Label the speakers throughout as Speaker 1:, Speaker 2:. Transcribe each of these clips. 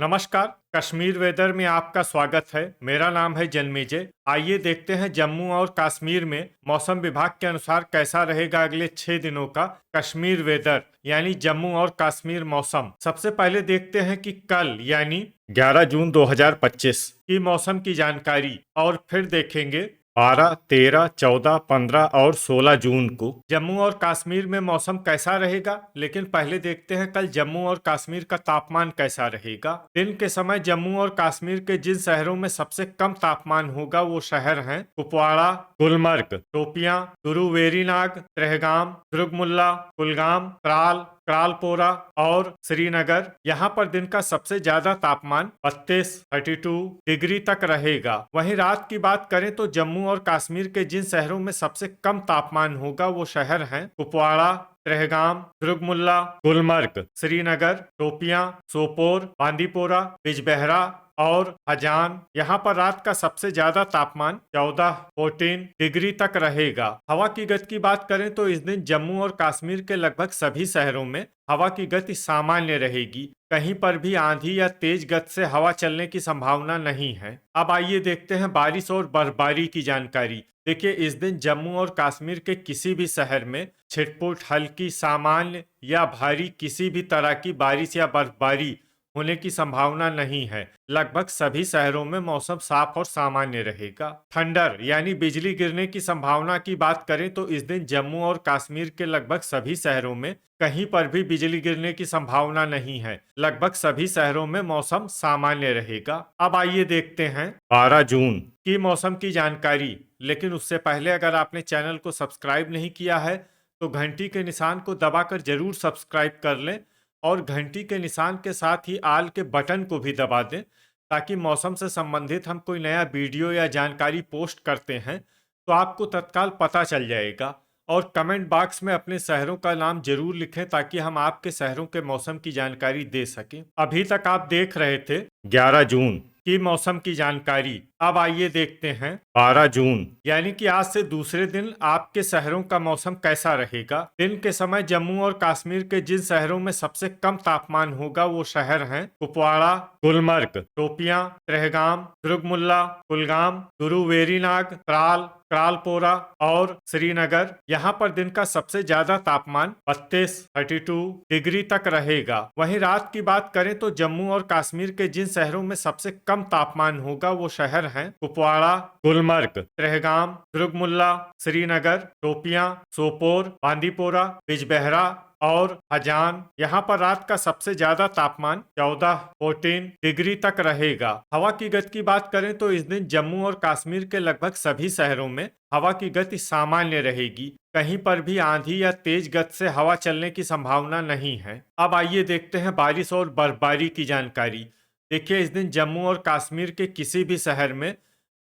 Speaker 1: नमस्कार। कश्मीर वेदर में आपका स्वागत है। मेरा नाम है जन्मेजय। आइए देखते हैं जम्मू और कश्मीर में मौसम विभाग के अनुसार कैसा रहेगा अगले 6 दिनों का कश्मीर वेदर यानी जम्मू और कश्मीर मौसम। सबसे पहले देखते हैं कि कल यानी 11 जून 2025 की मौसम की जानकारी और फिर देखेंगे 12, 13, 14, 15 और 16 जून को जम्मू और कश्मीर में मौसम कैसा रहेगा। लेकिन पहले देखते हैं कल जम्मू और कश्मीर का तापमान कैसा रहेगा। दिन के समय जम्मू और कश्मीर के जिन शहरों में सबसे कम तापमान होगा वो शहर हैं कुपवाड़ा, गुलमर्ग, शोपियां, गुरु वेरीनाग, त्रेहगाम, दुर्गमुल्ला, कुलगाम, त्राल, करालपोरा और श्रीनगर। यहाँ पर दिन का सबसे ज्यादा तापमान 32 डिग्री तक रहेगा। वहीं रात की बात करें तो जम्मू और कश्मीर के जिन शहरों में सबसे कम तापमान होगा वो शहर हैं कुपवाड़ा, त्रेहगाम, दुर्गमुल्ला, गुलमर्ग, श्रीनगर, शोपियां, सोपोर, बांदीपोरा, बिजबेहरा और हजान। यहाँ पर रात का सबसे ज्यादा तापमान 14 डिग्री तक रहेगा। हवा की गति की बात करें तो इस दिन जम्मू और कश्मीर के लगभग सभी शहरों में हवा की गति सामान्य रहेगी। कहीं पर भी आंधी या तेज गति से हवा चलने की संभावना नहीं है। अब आइए देखते हैं बारिश और बर्फबारी की जानकारी। देखिए, इस दिन जम्मू और कश्मीर के किसी भी शहर में छिटपुट, हल्की, सामान्य या भारी किसी भी तरह की बारिश या बर्फबारी होने की संभावना नहीं है। लगभग सभी शहरों में मौसम साफ और सामान्य रहेगा। थंडर यानी बिजली गिरने की संभावना की बात करें तो इस दिन जम्मू और कश्मीर के लगभग सभी शहरों में कहीं पर भी बिजली गिरने की संभावना नहीं है। लगभग सभी शहरों में मौसम सामान्य रहेगा। अब आइए देखते हैं 12 जून की मौसम की जानकारी। लेकिन उससे पहले अगर आपने चैनल को सब्सक्राइब नहीं किया है तो घंटी के निशान को दबाकर जरूर सब्सक्राइब कर लें और घंटी के निशान के साथ ही आल के बटन को भी दबा दें, ताकि मौसम से संबंधित हम कोई नया वीडियो या जानकारी पोस्ट करते हैं तो आपको तत्काल पता चल जाएगा। और कमेंट बॉक्स में अपने शहरों का नाम जरूर लिखें ताकि हम आपके शहरों के मौसम की जानकारी दे सकें। अभी तक आप देख रहे थे 11 जून की मौसम की जानकारी। अब आइए देखते हैं 12 जून यानी कि आज से दूसरे दिन आपके शहरों का मौसम कैसा रहेगा। दिन के समय जम्मू और कश्मीर के जिन शहरों में सबसे कम तापमान होगा वो शहर हैं कुपवाड़ा, गुलमर्ग, शोपियां, त्रेहगाम, दुर्गमुल्ला, कुलगाम, गुरु वेरीनाग, त्राल, करालपोरा और श्रीनगर। यहाँ पर दिन का सबसे ज्यादा तापमान 32 डिग्री तक रहेगा। वहीं रात की बात करें तो जम्मू और कश्मीर के जिन शहरों में सबसे कम तापमान होगा वो शहर हैं कुपवाड़ा, गुलमर्ग, त्रेहगाम, दुर्गमुल्ला, श्रीनगर, शोपियां, सोपोर, बांदीपोरा, बिजबेहरा और हजान। यहाँ पर रात का सबसे ज्यादा तापमान 14 डिग्री तक रहेगा। हवा की गति की बात करें तो इस दिन जम्मू और कश्मीर के लगभग सभी शहरों में हवा की गति सामान्य रहेगी। कहीं पर भी आंधी या तेज गति से हवा चलने की संभावना नहीं है। अब आइए देखते हैं बारिश और बर्फबारी की जानकारी। देखिए, इस दिन जम्मू और कश्मीर के किसी भी शहर में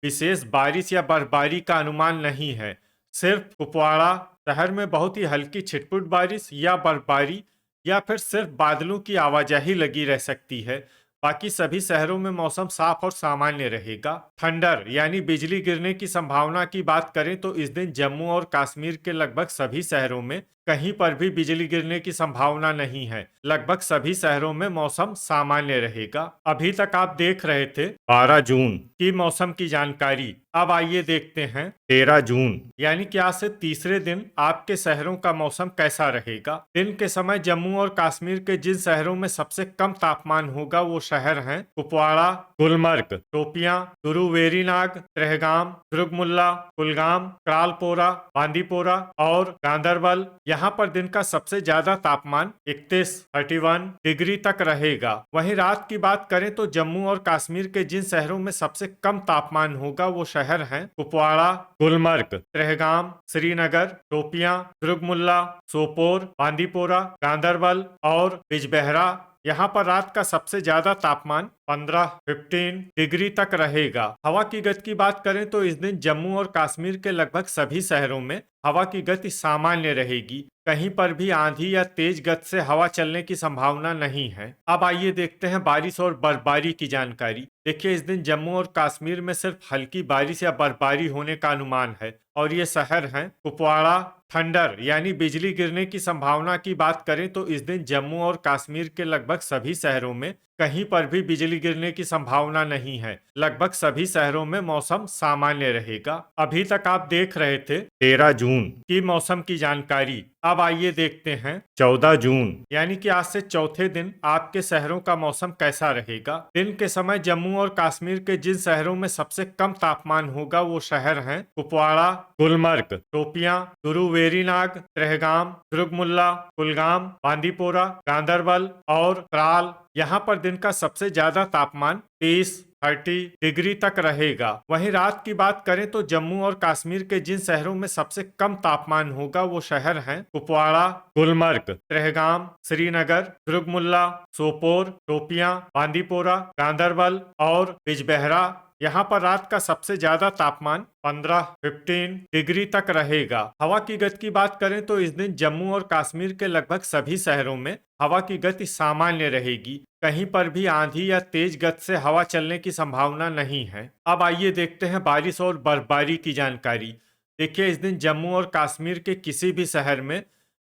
Speaker 1: विशेष बारिश या बर्फबारी का अनुमान नहीं है। सिर्फ कुपवाड़ा शहर में बहुत ही हल्की छिटपुट बारिश या बर्फबारी या फिर सिर्फ बादलों की आवाजाही लगी रह सकती है। बाकी सभी शहरों में मौसम साफ और सामान्य रहेगा। थंडर यानी बिजली गिरने की संभावना की बात करें तो इस दिन जम्मू और कश्मीर के लगभग सभी शहरों में कहीं पर भी बिजली गिरने की संभावना नहीं है। लगभग सभी शहरों में मौसम सामान्य रहेगा। अभी तक आप देख रहे थे 12 जून की मौसम की जानकारी। अब आइए देखते हैं 13 जून यानी कि आज से तीसरे दिन आपके शहरों का मौसम कैसा रहेगा। दिन के समय जम्मू और कश्मीर के जिन शहरों में सबसे कम तापमान होगा वो शहर हैं कुपवाड़ा, गुलमर्ग, शोपियां, गुरु वेरीनाग, त्रेहगाम, दुर्गमुल्ला, कुलगाम, करालपोरा, बांदीपोरा और गांदरबल। यहाँ पर दिन का सबसे ज्यादा तापमान 31 डिग्री तक रहेगा। वहीं रात की बात करें तो जम्मू और कश्मीर के जिन शहरों में सबसे कम तापमान होगा वो शहर हैं कुपवाड़ा, गुलमर्ग, त्रेहगाम, श्रीनगर, शोपियां, दुर्गमुल्ला, सोपोर, बांदीपोरा, गांदरबल और बिजबेहरा। यहाँ पर रात का सबसे ज्यादा तापमान 15 डिग्री तक रहेगा। हवा की गति की बात करें तो इस दिन जम्मू और कश्मीर के लगभग सभी शहरों में हवा की गति सामान्य रहेगी। कहीं पर भी आंधी या तेज गति से हवा चलने की संभावना नहीं है। अब आइए देखते हैं बारिश और बर्फबारी की जानकारी। देखिए, इस दिन जम्मू और कश्मीर में सिर्फ हल्की बारिश या बर्फबारी होने का अनुमान है और ये शहर हैं कुपवाड़ा। थंडर यानी बिजली गिरने की संभावना की बात करें तो इस दिन जम्मू और कश्मीर के लगभग सभी शहरों में कहीं पर भी बिजली गिरने की संभावना नहीं है। लगभग सभी शहरों में मौसम सामान्य रहेगा। अभी तक आप देख रहे थे 13 जून की मौसम की जानकारी। अब आइए देखते हैं 14 जून यानी कि आज से चौथे दिन आपके शहरों का मौसम कैसा रहेगा। दिन के समय जम्मू और कश्मीर के जिन शहरों में सबसे कम तापमान होगा वो शहर हैं कुपवाड़ा, गुलमर्ग, शोपियां, गुरु वेरीनाग, त्रेहगाम, दुर्गमुल्ला, कुलगाम, बांदीपोरा, गांदरबल और त्राल। यहाँ पर दिन का सबसे ज्यादा तापमान 30 डिग्री तक रहेगा। वहीं रात की बात करें तो जम्मू और कश्मीर के जिन शहरों में सबसे कम तापमान होगा वो शहर हैं कुपवाड़ा, गुलमर्ग, त्रेहगाम, श्रीनगर, दुर्गमुल्ला, सोपोर, शोपियां, बांदीपोरा, गांदरबल और बिजबेहरा। यहाँ पर रात का सबसे ज्यादा तापमान 15 डिग्री तक रहेगा। हवा की गति की बात करें तो इस दिन जम्मू और कश्मीर के लगभग सभी शहरों में हवा की गति सामान्य रहेगी। कहीं पर भी आंधी या तेज गति से हवा चलने की संभावना नहीं है। अब आइए देखते हैं बारिश और बर्फबारी की जानकारी। देखिए, इस दिन जम्मू और कश्मीर के किसी भी शहर में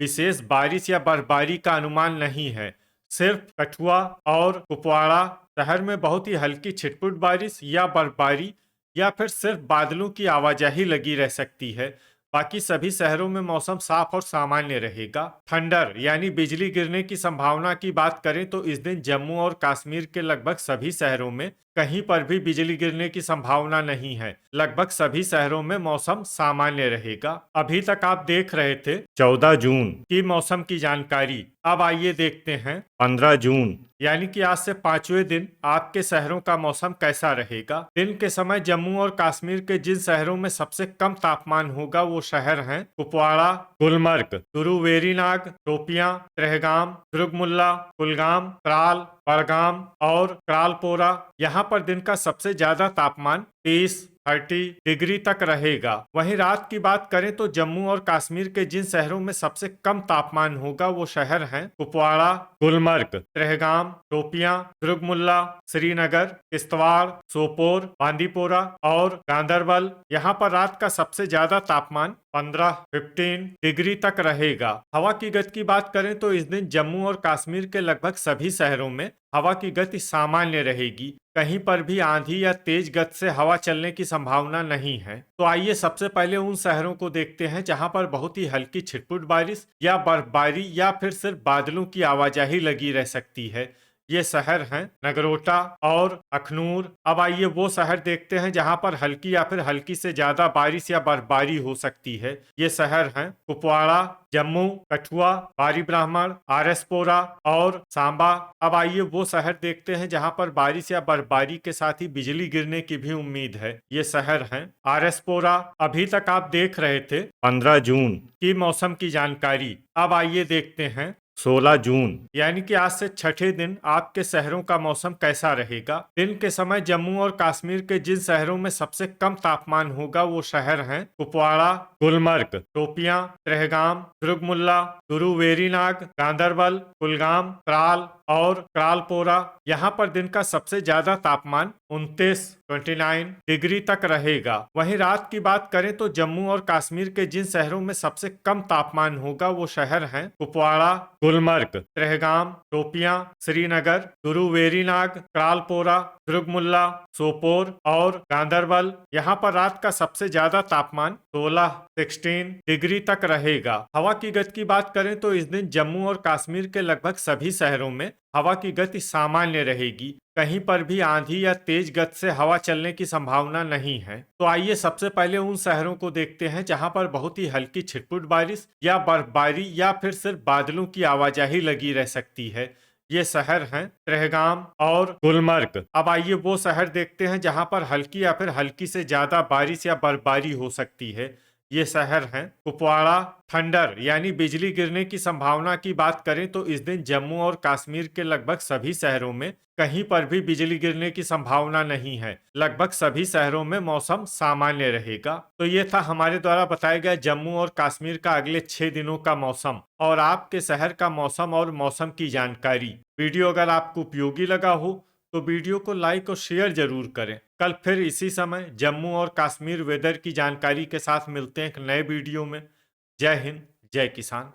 Speaker 1: विशेष बारिश या बर्फबारी का अनुमान नहीं है। सिर्फ कठुआ और कुपवाड़ा शहर में बहुत ही हल्की छिटपुट बारिश या बर्फबारी या फिर सिर्फ बादलों की आवाजाही लगी रह सकती है। बाकी सभी शहरों में मौसम साफ और सामान्य रहेगा। थंडर यानी बिजली गिरने की संभावना की बात करें तो इस दिन जम्मू और कश्मीर के लगभग सभी शहरों में कहीं पर भी बिजली गिरने की संभावना नहीं है। लगभग सभी शहरों में मौसम सामान्य रहेगा। अभी तक आप देख रहे थे 14 जून की मौसम की जानकारी। अब आइए देखते हैं 15 जून यानी कि आज से 5वें दिन आपके शहरों का मौसम कैसा रहेगा। दिन के समय जम्मू और कश्मीर के जिन शहरों में सबसे कम तापमान होगा वो शहर हैं कुपवाड़ा, गुलमर्ग, गुरु वेरीनाग, शोपियां, त्रेहगाम, दुर्गमुल्ला, कुलगाम, त्राल, बड़गाम और क्रालपोरा। यहाँ पर दिन का सबसे ज्यादा तापमान 30 डिग्री तक रहेगा। वहीं रात की बात करें तो जम्मू और कश्मीर के जिन शहरों में सबसे कम तापमान होगा वो शहर हैं कुपवाड़ा, गुलमर्ग, त्रेहगाम, शोपियां, दुर्गमुल्ला, श्रीनगर, किश्तवाड़, सोपोर, बांदीपोरा और गांदरबल। यहाँ पर रात का सबसे ज्यादा तापमान 15 डिग्री तक रहेगा। हवा की गति की बात करें तो इस दिन जम्मू और कश्मीर के लगभग सभी शहरों में हवा की गति सामान्य रहेगी। कहीं पर भी आंधी या तेज गति से हवा चलने की संभावना नहीं है। तो आइए सबसे पहले उन शहरों को देखते हैं जहां पर बहुत ही हल्की छिटपुट बारिश या बर्फबारी या फिर सिर्फ बादलों की आवाजाही लगी रह सकती है। ये शहर हैं नगरोटा और अखनूर। अब आइए वो शहर देखते हैं जहां पर हल्की या फिर हल्की से ज्यादा बारिश या बर्फबारी हो सकती है। ये शहर हैं कुपवाड़ा, जम्मू, कठुआ, बारी ब्राह्मण, आरएसपोरा और सांबा। अब आइए वो शहर देखते हैं जहां पर बारिश या बर्फबारी के साथ ही बिजली गिरने की भी उम्मीद है। ये शहर हैं आरएसपोरा। अभी तक आप देख रहे थे 15 जून की मौसम की जानकारी। अब आइए देखते हैं 16 जून यानी कि आज से छठे दिन आपके शहरों का मौसम कैसा रहेगा। दिन के समय जम्मू और कश्मीर के जिन शहरों में सबसे कम तापमान होगा वो शहर हैं कुपवाड़ा, गुलमर्ग, शोपियां, त्रेहगाम, दुर्गमुल्ला, गुरु वेरीनाग, गांदरबल, कुलगाम, त्राल और क्रालपोरा। यहाँ पर दिन का सबसे ज्यादा तापमान 29 डिग्री तक रहेगा। वहीं रात की बात करें तो जम्मू और कश्मीर के जिन शहरों में सबसे कम तापमान होगा वो शहर हैं कुपवाड़ा, गुलमर्ग, त्रेहगाम, शोपियां, श्रीनगर, गुरु वेरीनाग, क्रालपोरा, दुर्गमुल्ला, सोपोर और गांदरबल। यहाँ पर रात का सबसे ज्यादा तापमान 16 डिग्री तक रहेगा। हवा की गति की बात करें तो इस दिन जम्मू और कश्मीर के लगभग सभी शहरों में हवा की गति सामान्य रहेगी। कहीं पर भी आंधी या तेज गति से हवा चलने की संभावना नहीं है। तो आइए सबसे पहले उन शहरों को देखते हैं जहां पर बहुत ही हल्की छिटपुट बारिश या बर्फबारी या फिर सिर्फ बादलों की आवाजाही लगी रह सकती है। ये शहर हैं त्रेहगाम और गुलमर्ग। अब आइए वो शहर देखते हैं जहां पर हल्की या फिर हल्की से ज्यादा बारिश या बर्फबारी हो सकती है। ये शहर हैं कुपवाड़ा। थंडर यानी बिजली गिरने की संभावना की बात करें तो इस दिन जम्मू और कश्मीर के लगभग सभी शहरों में कहीं पर भी बिजली गिरने की संभावना नहीं है। लगभग सभी शहरों में मौसम सामान्य रहेगा। तो ये था हमारे द्वारा बताया गया जम्मू और कश्मीर का अगले 6 दिनों का मौसम और आपके शहर का मौसम और मौसम की जानकारी। वीडियो अगर आपको उपयोगी लगा हो तो वीडियो को लाइक और शेयर जरूर करें। कल फिर इसी समय जम्मू और कश्मीर वेदर की जानकारी के साथ मिलते हैं एक नए वीडियो में। जय हिंद, जय किसान।